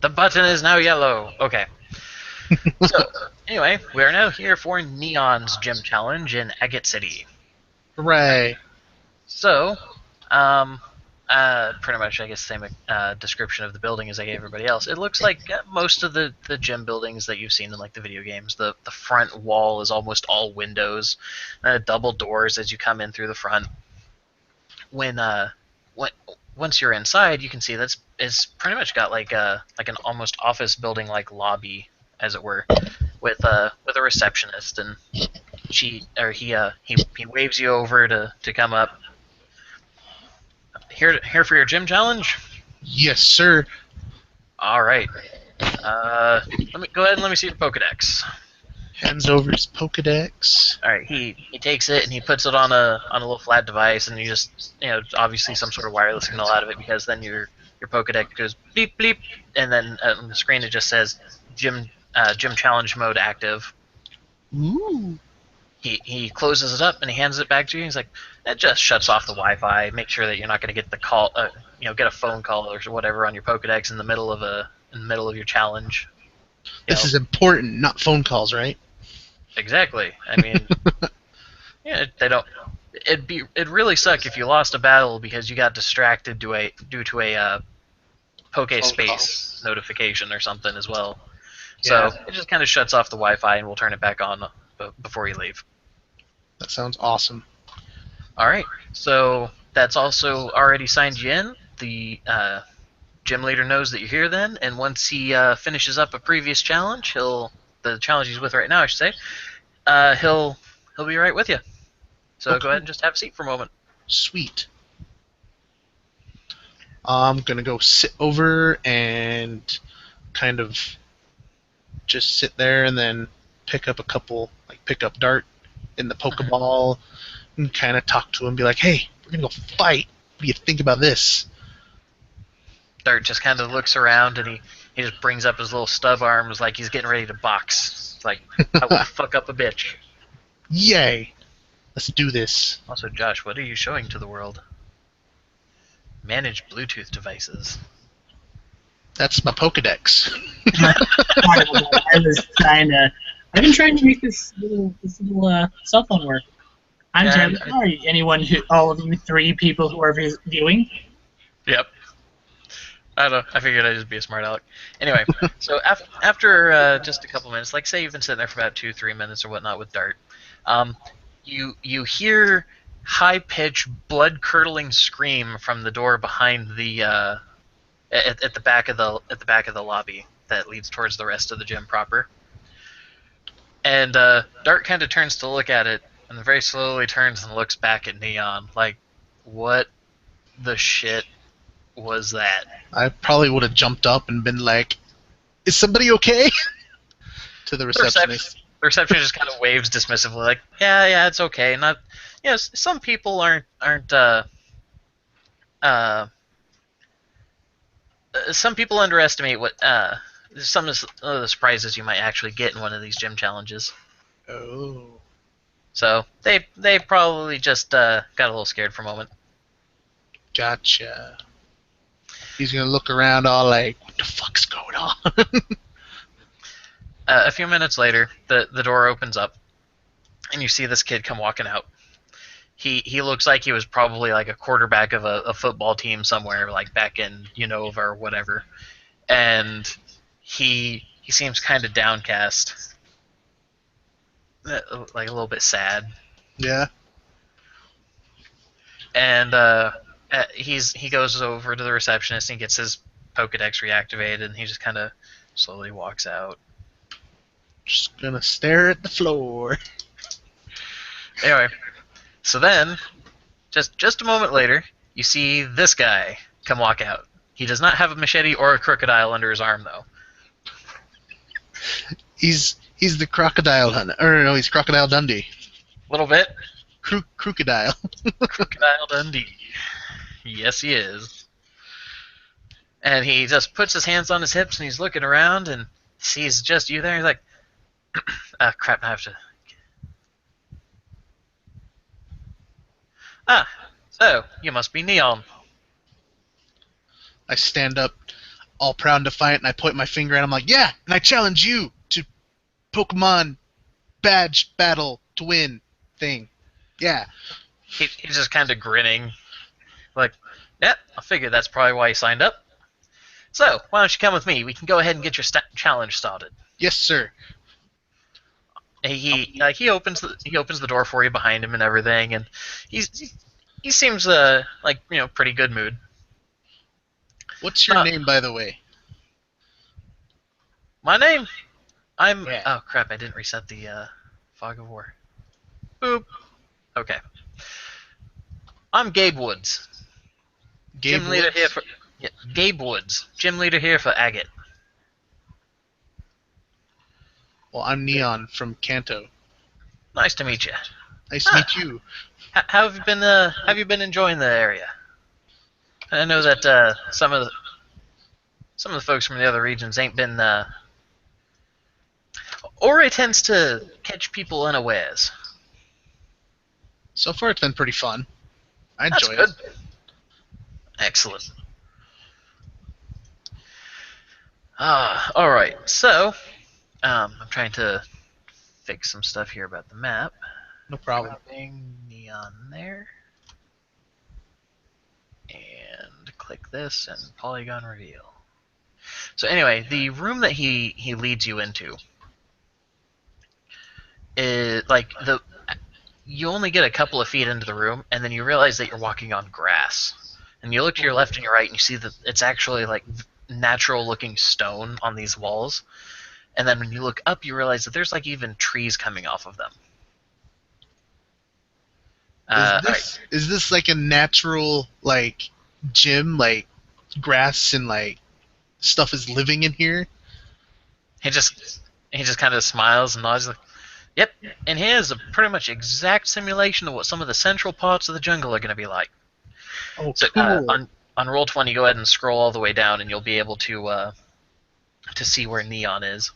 The button is now yellow. Okay. So, anyway, we are now here for Neon's Gym Challenge in Agate City. Hooray. So, pretty much, I guess, same description of the building as I gave everybody else. It looks like most of the gym buildings that you've seen in like the video games. The front wall is almost all windows, double doors as you come in through the front. When once you're inside, you can see it's pretty much got like an almost office building like lobby, as it were, with a receptionist, and he waves you over to come up. Here for your gym challenge. Yes, sir. All right. Let me go ahead and let me see your Pokedex. Hands over his Pokedex. All right. He takes it and he puts it on a little flat device, and you just obviously some sort of wireless signal out of it, because then your Pokedex goes bleep bleep, and then on the screen it just says gym challenge mode active. Ooh. He closes it up and he hands it back to you. He's like, that just shuts off the Wi-Fi. Make sure that you're not going to get the call, get a phone call or whatever on your Pokedex in the middle of your challenge. This is important, not phone calls, right? Exactly. I mean, yeah, they don't. It'd really suck if you lost a battle because you got distracted due to a Poke Space notification or something as well. Yeah. So it just kind of shuts off the Wi-Fi and we'll turn it back on before you leave. That sounds awesome. All right, so that's also already signed you in. The gym leader knows that you're here then, and once he finishes up a previous challenge, the challenge he's with right now, I should say, he'll be right with you. So Okay. go ahead and just have a seat for a moment. Sweet. I'm gonna go sit over and kind of just sit there and then pick up Dart in the Pokeball and kind of talk to him, be like, hey, we're gonna go fight. What do you think about this? Dart just kind of looks around and he just brings up his little stub arms like he's getting ready to box. It's like, I will fuck up a bitch. Yay! Let's do this. Also, Josh, what are you showing to the world? Manage Bluetooth devices. That's my Pokedex. I've been trying to make this little cell phone work. I'm Yeah, terribly sorry. All of you three people who are viewing. Yep. I don't know. I figured I'd just be a smart aleck. Anyway, so after just a couple minutes, like say you've been sitting there for about 2-3 minutes or whatnot with Dart, you hear high-pitched, blood-curdling scream from the door behind the at the back of the lobby that leads towards the rest of the gym proper. And Dart kind of turns to look at it, and very slowly turns and looks back at Neon, like, what the shit was that? I probably would have jumped up and been like, is somebody okay? To the receptionist. The receptionist just kind of waves dismissively, like, yeah, it's okay. Not, some people aren't some people underestimate what some of the surprises you might actually get in one of these gym challenges. Oh. So they probably just got a little scared for a moment. Gotcha. He's gonna look around all like, what the fuck's going on? A few minutes later, the door opens up, and you see this kid come walking out. He looks like he was probably like a quarterback of a football team somewhere, like back in Unova or whatever, and he seems kind of downcast, like a little bit sad. Yeah. And he goes over to the receptionist and gets his Pokedex reactivated, and he just kind of slowly walks out. Just gonna stare at the floor. Anyway, so then, just a moment later, you see this guy come walk out. He does not have a machete or a crocodile under his arm, though. He's the Crocodile Hunter. Or no, he's Crocodile Dundee. A little bit. Crocodile. Crocodile Dundee. Yes, he is. And he just puts his hands on his hips and he's looking around and sees just you there. He's like, crap, I have to. So you must be Neon. I stand up. all proud and defiant, and I point my finger at him like, yeah, and I challenge you to Pokemon badge battle to win thing. Yeah. He's just kind of grinning, like, yeah, I figured that's probably why he signed up. So, why don't you come with me? We can go ahead and get your challenge started. Yes, sir. He opens the door for you behind him and everything, and he seems like pretty good mood. What's your name, by the way? My name, I'm Yeah. oh crap, I didn't reset the fog of war. Boop. Okay. I'm Gabe Woods. Gabe Gym leader Woods? here for Gabe Woods. Gym leader here for Agate. Well, I'm Neon from Kanto. Nice to meet you. Nice to meet you. How have you been enjoying the area? I know that some of the folks from the other regions ain't been. Orre tends to catch people unawares. So far, it's been pretty fun. I That's enjoy good. it. Excellent. All right. So, I'm trying to fix some stuff here about the map. No problem. Dropping neon there, and click this and polygon reveal. So anyway, the room that he leads you into is like you only get a couple of feet into the room, and then you realize that you're walking on grass. And you look to your left and your right, and you see that it's actually like natural-looking stone on these walls. And then when you look up, you realize that there's like even trees coming off of them. Is this like a natural like gym, like grass and like stuff is living in here? He just kind of smiles and nods like, "Yep." And here's a pretty much exact simulation of what some of the central parts of the jungle are going to be like. Oh, So cool. on roll 20, go ahead and scroll all the way down, and you'll be able to see where Neon is.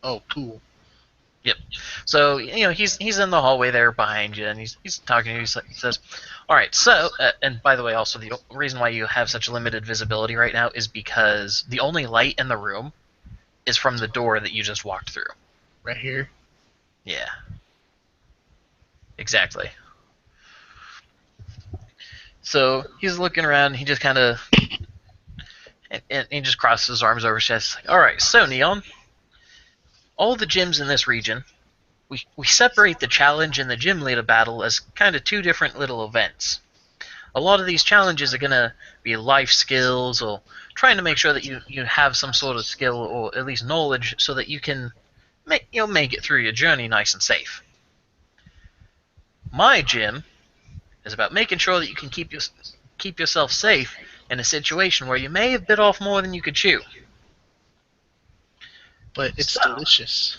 Oh, cool. Yep. So he's in the hallway there behind you, and he's talking to you. He says, "All right. So, and by the way, also the reason why you have such limited visibility right now is because the only light in the room is from the door that you just walked through." Right here. Yeah. Exactly. So he's looking around. And he just kind of and he just crosses his arms over his chest. Like, all right. So Neon, all the gyms in this region, we separate the challenge and the gym leader battle as kind of two different little events. A lot of these challenges are going to be life skills or trying to make sure that you have some sort of skill or at least knowledge so that you can make it through your journey nice and safe. My gym is about making sure that you can keep yourself safe in a situation where you may have bit off more than you could chew. But it's So- delicious.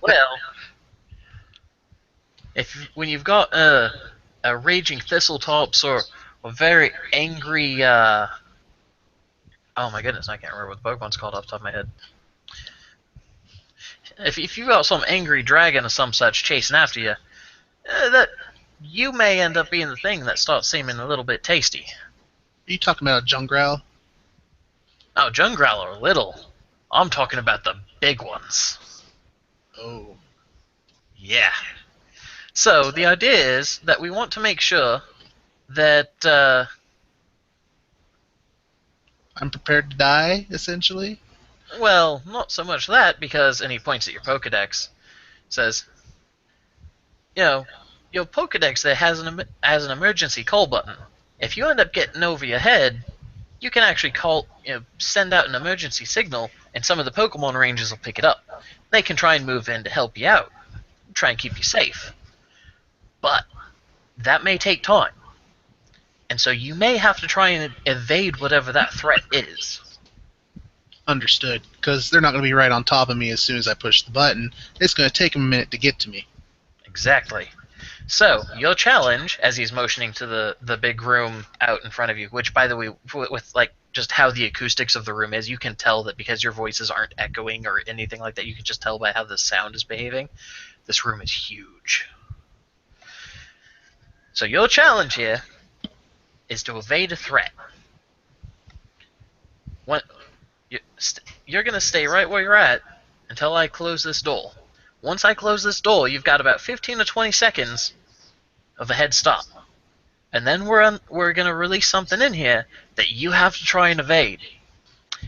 Well, when you've got a raging thistletops or very angry oh my goodness, I can't remember what the Pokemon's called off the top of my head. If you've got some angry dragon or some such chasing after you, that you may end up being the thing that starts seeming a little bit tasty. Are you talking about a Jungrowl? Oh, Jungrowl are little. I'm talking about the big ones. Oh. Yeah. So the idea is that we want to make sure that I'm prepared to die, essentially? well, not so much that, because, and he points at your Pokedex, says, your Pokedex there has an emergency call button. If you end up getting over your head, you can actually send out an emergency signal, and some of the Pokemon rangers will pick it up. They can try and move in to help you out, try and keep you safe. But that may take time, and so you may have to try and evade whatever that threat is. Understood. Because they're not going to be right on top of me as soon as I push the button. It's going to take them a minute to get to me. Exactly. So, your challenge, as he's motioning to the big room out in front of you, which, by the way, with like just how the acoustics of the room is, you can tell that because your voices aren't echoing or anything like that, you can just tell by how the sound is behaving. This room is huge. So your challenge here is to evade a threat. When you're going to stay right where you're at until I close this door. Once I close this door, you've got about 15 to 20 seconds of a head stop. And then we're going to release something in here that you have to try and evade.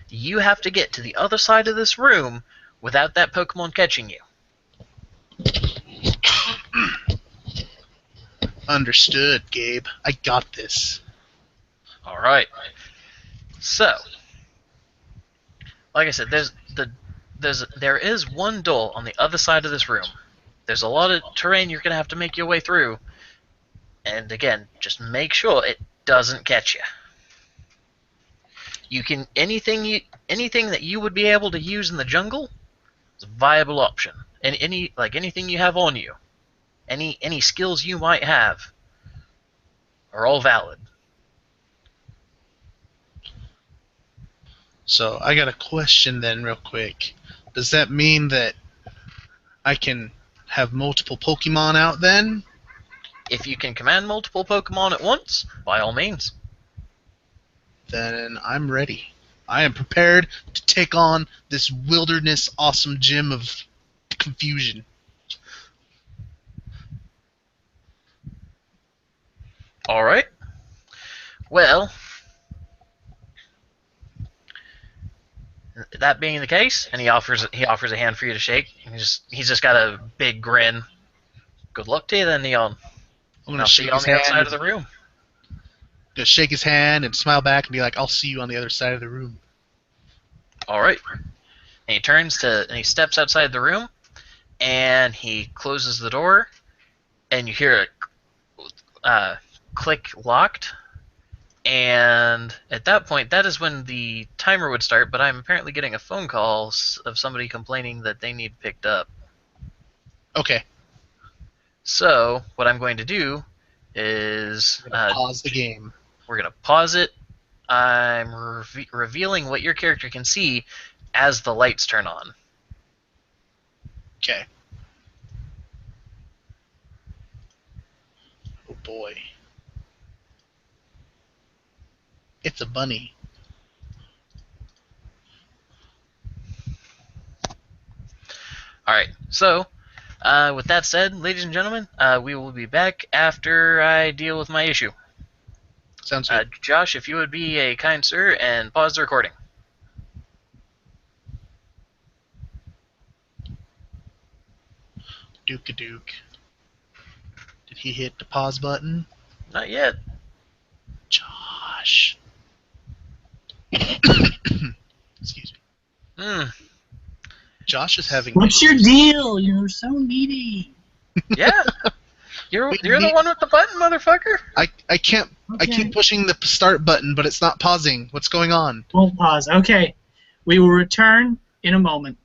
You have to get to the other side of this room without that Pokemon catching you. Understood, Gabe. I got this. Alright. So, like I said, there is one door on the other side of this room. There's a lot of terrain you're going to have to make your way through. And again, just make sure it doesn't catch you. You can anything that you would be able to use in the jungle is a viable option. And anything you have on you, any skills you might have, are all valid. So I got a question then, real quick. Does that mean that I can have multiple Pokemon out then? If you can command multiple Pokemon at once, by all means. Then I'm ready. I am prepared to take on this wilderness awesome gym of confusion. Alright. Well, that being the case, and he offers a hand for you to shake. He's just got a big grin. Good luck to you then, Neon. I'm I'll see you on the other side of the room. Gonna shake his hand and smile back and be like, "I'll see you on the other side of the room." All right. And he turns and he steps outside the room, and he closes the door, and you hear a click locked. And at that point, that is when the timer would start. But I'm apparently getting a phone call of somebody complaining that they need picked up. Okay. So what I'm going to do is Pause the game. We're going to pause it. I'm revealing what your character can see as the lights turn on. Okay. Oh boy. It's a bunny. Alright, so with that said, ladies and gentlemen, we will be back after I deal with my issue. Sounds good. Josh, if you would be a kind sir and pause the recording. Duke-a-duke. Did he hit the pause button? Not yet. Josh. Excuse me. Josh is having... What's your deal? You're so needy. Yeah. You're the one with the button, motherfucker. I can't... Okay. I keep pushing the start button, but it's not pausing. What's going on? Won't pause. Okay. We will return in a moment.